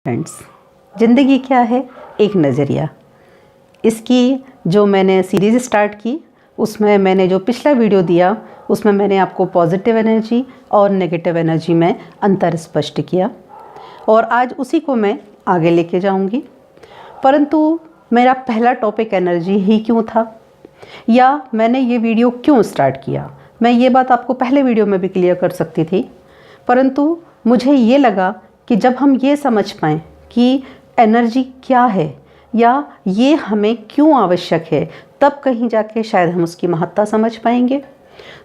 Friends, ज़िंदगी क्या है? एक नज़रिया। इसकी जो मैंने सीरीज़ स्टार्ट की उसमें मैंने जो पिछला वीडियो दिया उसमें मैंने आपको पॉजिटिव एनर्जी और नेगेटिव एनर्जी में अंतर स्पष्ट किया और आज उसी को मैं आगे लेके जाऊंगी। परंतु मेरा पहला टॉपिक एनर्जी ही क्यों था या मैंने ये वीडियो क्यों स्टार्ट किया, मैं ये बात आपको पहले वीडियो में भी क्लियर कर सकती थी। परंतु मुझे ये लगा कि जब हम ये समझ पाएँ कि एनर्जी क्या है या ये हमें क्यों आवश्यक है, तब कहीं जाके शायद हम उसकी महत्ता समझ पाएंगे।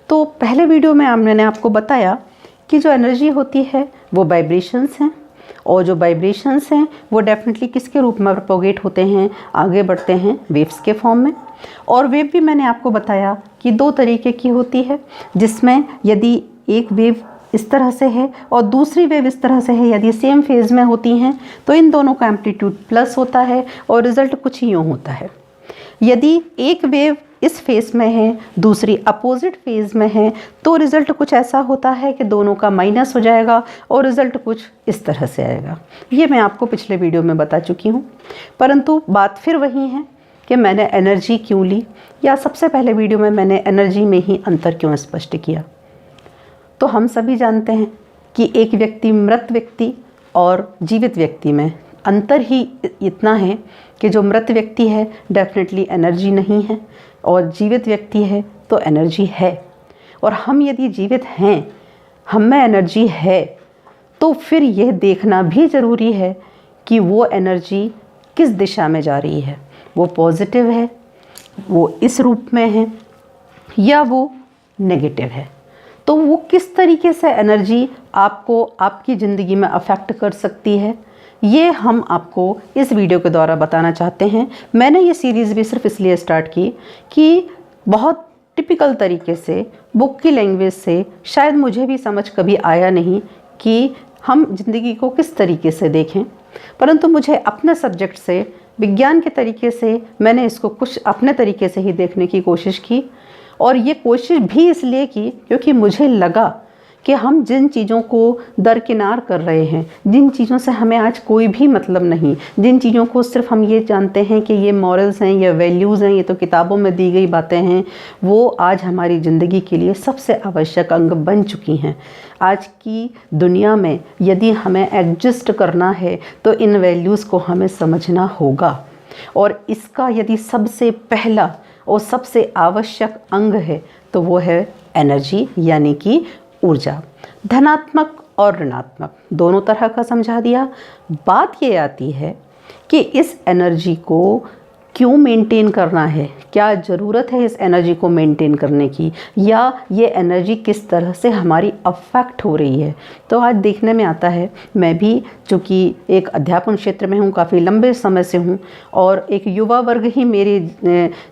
तो पहले वीडियो में मैंने आपको बताया कि जो एनर्जी होती है वो वाइब्रेशंस हैं और जो वाइब्रेशंस हैं वो डेफिनेटली किसके रूप में प्रोपोगेट होते हैं, आगे बढ़ते हैं वेव्स के फॉर्म में। और वेव भी मैंने आपको बताया कि दो तरीके की होती है, जिसमें यदि एक वेव इस तरह से है और दूसरी वेव इस तरह से है, यदि सेम फेज़ में होती हैं तो इन दोनों का एम्पलीट्यूड प्लस होता है और रिज़ल्ट कुछ यूँ होता है। यदि एक वेव इस फेज़ में है दूसरी अपोजिट फेज़ में है तो रिज़ल्ट कुछ ऐसा होता है कि दोनों का माइनस हो जाएगा और रिज़ल्ट कुछ इस तरह से आएगा। ये मैं आपको पिछले वीडियो में बता चुकी हूँ। परंतु बात फिर वही है कि मैंने एनर्जी क्यों ली, या सबसे पहले वीडियो में मैंने एनर्जी में ही अंतर क्यों स्पष्ट किया। तो हम सभी जानते हैं कि एक व्यक्ति, मृत व्यक्ति और जीवित व्यक्ति में अंतर ही इतना है कि जो मृत व्यक्ति है डेफिनेटली एनर्जी नहीं है और जीवित व्यक्ति है तो एनर्जी है। और हम यदि जीवित हैं, हम में एनर्जी है, तो फिर यह देखना भी ज़रूरी है कि वो एनर्जी किस दिशा में जा रही है। वो पॉजिटिव है, वो इस रूप में है, या वो नेगेटिव है। तो वो किस तरीके से एनर्जी आपको आपकी ज़िंदगी में अफेक्ट कर सकती है, ये हम आपको इस वीडियो के द्वारा बताना चाहते हैं। मैंने ये सीरीज़ भी सिर्फ इसलिए स्टार्ट की कि बहुत टिपिकल तरीके से बुक की लैंग्वेज से शायद मुझे भी समझ कभी आया नहीं कि हम ज़िंदगी को किस तरीके से देखें। परंतु मुझे अपने सब्जेक्ट से, विज्ञान के तरीके से मैंने इसको कुछ अपने तरीके से ही देखने की कोशिश की। और ये कोशिश भी इसलिए की क्योंकि मुझे लगा कि हम जिन चीज़ों को दरकिनार कर रहे हैं, जिन चीज़ों से हमें आज कोई भी मतलब नहीं, जिन चीज़ों को सिर्फ हम ये जानते हैं कि ये मॉरल्स हैं, ये वैल्यूज़ हैं, ये तो किताबों में दी गई बातें हैं, वो आज हमारी ज़िंदगी के लिए सबसे आवश्यक अंग बन चुकी हैं। आज की दुनिया में यदि हमें एग्जिस्ट करना है तो इन वैल्यूज़ को हमें समझना होगा। और इसका यदि सबसे पहला और सबसे आवश्यक अंग है तो वो है एनर्जी, यानी कि ऊर्जा। धनात्मक और ऋणात्मक दोनों तरह का समझा दिया। बात ये आती है कि इस एनर्जी को क्यों मेंटेन करना है, क्या ज़रूरत है इस एनर्जी को मेंटेन करने की, या ये एनर्जी किस तरह से हमारी अफेक्ट हो रही है। तो आज देखने में आता है, मैं भी चूँकि एक अध्यापन क्षेत्र में हूँ, काफ़ी लंबे समय से हूँ और एक युवा वर्ग ही मेरे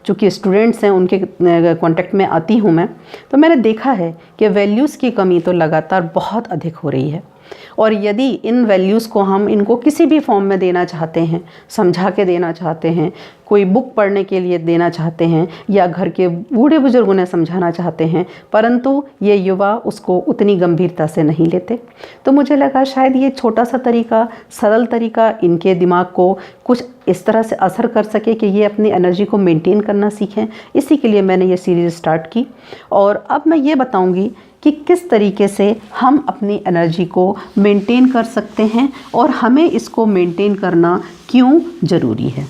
चूँकि स्टूडेंट्स हैं उनके कांटेक्ट में आती हूँ मैं, तो मैंने देखा है कि वैल्यूज़ की कमी तो लगातार बहुत अधिक हो रही है। और यदि इन वैल्यूज़ को हम इनको किसी भी फॉर्म में देना चाहते हैं, समझा के देना चाहते हैं, कोई बुक पढ़ने के लिए देना चाहते हैं या घर के बूढ़े बुजुर्गों ने समझाना चाहते हैं, परंतु ये युवा उसको उतनी गंभीरता से नहीं लेते। तो मुझे लगा शायद ये छोटा सा तरीका, सरल तरीका इनके दिमाग को कुछ इस तरह से असर कर सके कि ये अपनी एनर्जी को मेंटेन करना सीखें। इसी के लिए मैंने ये सीरीज़ स्टार्ट की और अब मैं ये बताऊंगी कि किस तरीके से हम अपनी एनर्जी को मेंटेन कर सकते हैं और हमें इसको मेंटेन करना क्यों ज़रूरी है।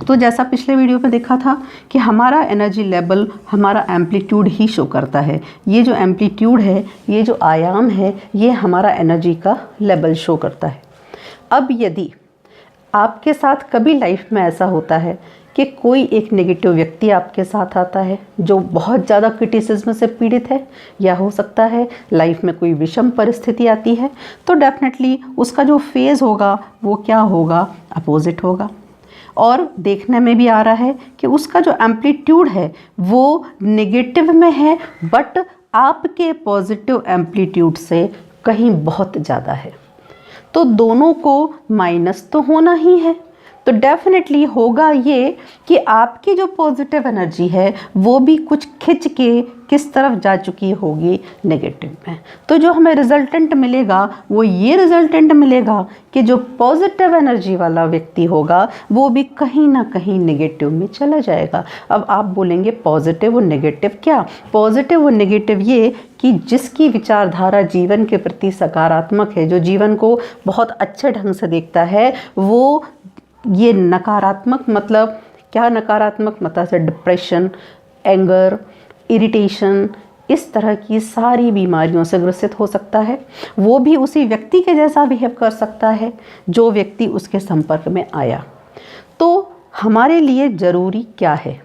तो जैसा पिछले वीडियो में देखा था कि हमारा एनर्जी लेवल, हमारा एम्पलीट्यूड ही शो करता है। ये जो एम्पलीट्यूड है, ये जो आयाम है, ये हमारा एनर्जी का लेवल शो करता है। अब यदि आपके साथ कभी लाइफ में ऐसा होता है कि कोई एक नेगेटिव व्यक्ति आपके साथ आता है जो बहुत ज़्यादा क्रिटिसिज्म से पीड़ित है, या हो सकता है लाइफ में कोई विषम परिस्थिति आती है, तो डेफिनेटली उसका जो फेज़ होगा वो क्या होगा, अपोजिट होगा। और देखने में भी आ रहा है कि उसका जो एम्पलीट्यूड है वो नेगेटिव में है, बट आपके पॉजिटिव एम्पलीट्यूड से कहीं बहुत ज़्यादा है। तो दोनों को माइनस तो होना ही है। तो डेफिनेटली होगा ये कि आपकी जो पॉजिटिव एनर्जी है वो भी कुछ खिंच के किस तरफ जा चुकी होगी, नेगेटिव में। तो जो हमें रिजल्टेंट मिलेगा वो ये रिजल्टेंट मिलेगा कि जो पॉजिटिव एनर्जी वाला व्यक्ति होगा वो भी कहीं ना कहीं नेगेटिव में चला जाएगा। अब आप बोलेंगे पॉजिटिव और नेगेटिव क्या? पॉजिटिव और नेगेटिव ये कि जिसकी विचारधारा जीवन के प्रति सकारात्मक है, जो जीवन को बहुत अच्छे ढंग से देखता है, वो ये नकारात्मक मतलब क्या? नकारात्मक मतलब से डिप्रेशन, एंगर, इरिटेशन, इस तरह की सारी बीमारियों से ग्रसित हो सकता है। वो भी उसी व्यक्ति के जैसा बिहेव कर सकता है जो व्यक्ति उसके संपर्क में आया। तो हमारे लिए ज़रूरी क्या है?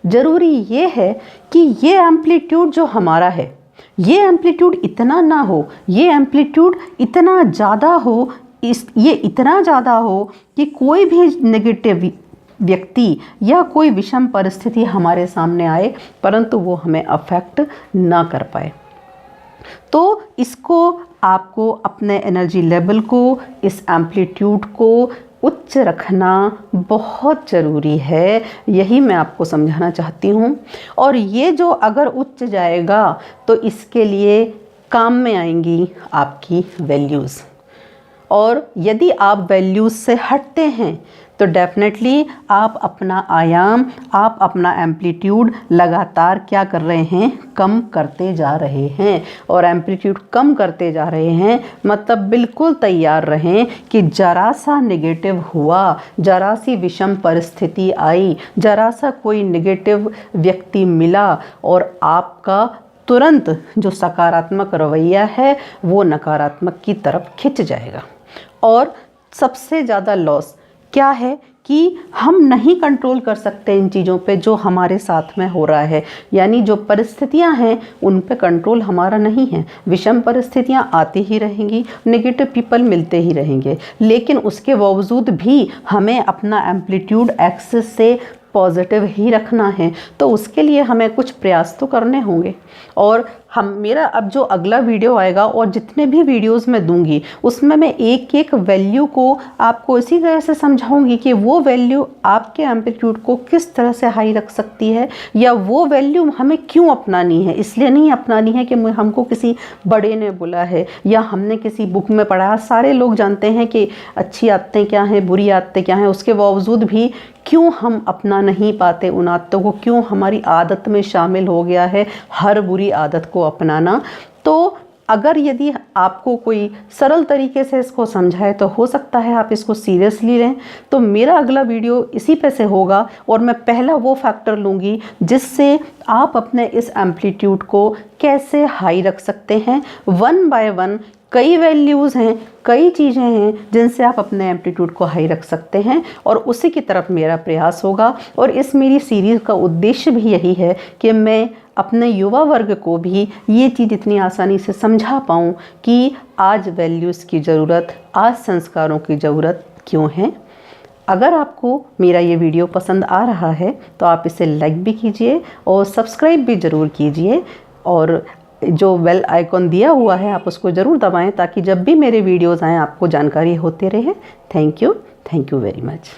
ज़रूरी ये है कि ये एम्पलीट्यूड जो हमारा है, ये एम्पलीट्यूड इतना ना हो, ये एम्पलीट्यूड इतना ज़्यादा हो, ये इतना ज़्यादा हो कि कोई भी नेगेटिव व्यक्ति या कोई विषम परिस्थिति हमारे सामने आए परंतु वो हमें अफेक्ट ना कर पाए। तो इसको आपको अपने एनर्जी लेवल को, इस एम्पलीट्यूड को उच्च रखना बहुत ज़रूरी है। यही मैं आपको समझाना चाहती हूँ। और ये जो अगर उच्च जाएगा तो इसके लिए काम में आएंगी आपकी वैल्यूज़। और यदि आप वैल्यूज़ से हटते हैं तो डेफिनेटली आप अपना आयाम, आप अपना एम्पलीट्यूड लगातार क्या कर रहे हैं? कम करते जा रहे हैं। और एम्पलीट्यूड कम करते जा रहे हैं मतलब बिल्कुल तैयार रहें कि जरा सा नेगेटिव हुआ, जरा सी विषम परिस्थिति आई, जरा सा कोई नेगेटिव व्यक्ति मिला और आपका तुरंत जो सकारात्मक रवैया है वो नकारात्मक की तरफ खिंच जाएगा। और सबसे ज़्यादा लॉस क्या है कि हम नहीं कंट्रोल कर सकते इन चीज़ों पे जो हमारे साथ में हो रहा है। यानी जो परिस्थितियां हैं उन पे कंट्रोल हमारा नहीं है। विषम परिस्थितियां आती ही रहेंगी, नेगेटिव पीपल मिलते ही रहेंगे, लेकिन उसके बावजूद भी हमें अपना एम्पलीट्यूड एक्सेस से पॉजिटिव ही रखना है। तो उसके लिए हमें कुछ प्रयास तो करने होंगे। और मेरा अब जो अगला वीडियो आएगा और जितने भी वीडियोस मैं दूंगी उसमें मैं एक एक वैल्यू को आपको इसी तरह से समझाऊंगी कि वो वैल्यू आपके एम्पलीट्यूड को किस तरह से हाई रख सकती है, या वो वैल्यू हमें क्यों अपनानी है। इसलिए नहीं अपनानी है कि हमको किसी बड़े ने बोला है या हमने किसी बुक में पढ़ा। सारे लोग जानते हैं कि अच्छी आदतें क्या हैं, बुरी आदतें क्या हैं, उसके बावजूद भी क्यों हम अपना नहीं पाते उन आदतों को, क्यों हमारी आदत में शामिल हो गया है हर बुरी आदत को अपनाना। तो अगर यदि आपको कोई सरल तरीके से इसको समझाए तो हो सकता है आप इसको सीरियसली लें। तो मेरा अगला वीडियो इसी पे से होगा और मैं पहला वो फैक्टर लूँगी जिससे आप अपने इस एम्पलीट्यूड को कैसे हाई रख सकते हैं। वन बाय वन कई वैल्यूज़ हैं, कई चीज़ें हैं जिनसे आप अपने एम्पलीट्यूड को हाई रख सकते हैं और उसी की तरफ मेरा प्रयास होगा। और इस मेरी सीरीज़ का उद्देश्य भी यही है कि मैं अपने युवा वर्ग को भी ये चीज़ इतनी आसानी से समझा पाऊँ कि आज वैल्यूज़ की ज़रूरत, आज संस्कारों की ज़रूरत क्यों है। अगर आपको मेरा ये वीडियो पसंद आ रहा है तो आप इसे लाइक भी कीजिए और सब्सक्राइब भी ज़रूर कीजिए। और जो बेल आइकॉन दिया हुआ है आप उसको ज़रूर दबाएं ताकि जब भी मेरे वीडियोज़ आएँ आपको जानकारी होते रहे। Thank you very much.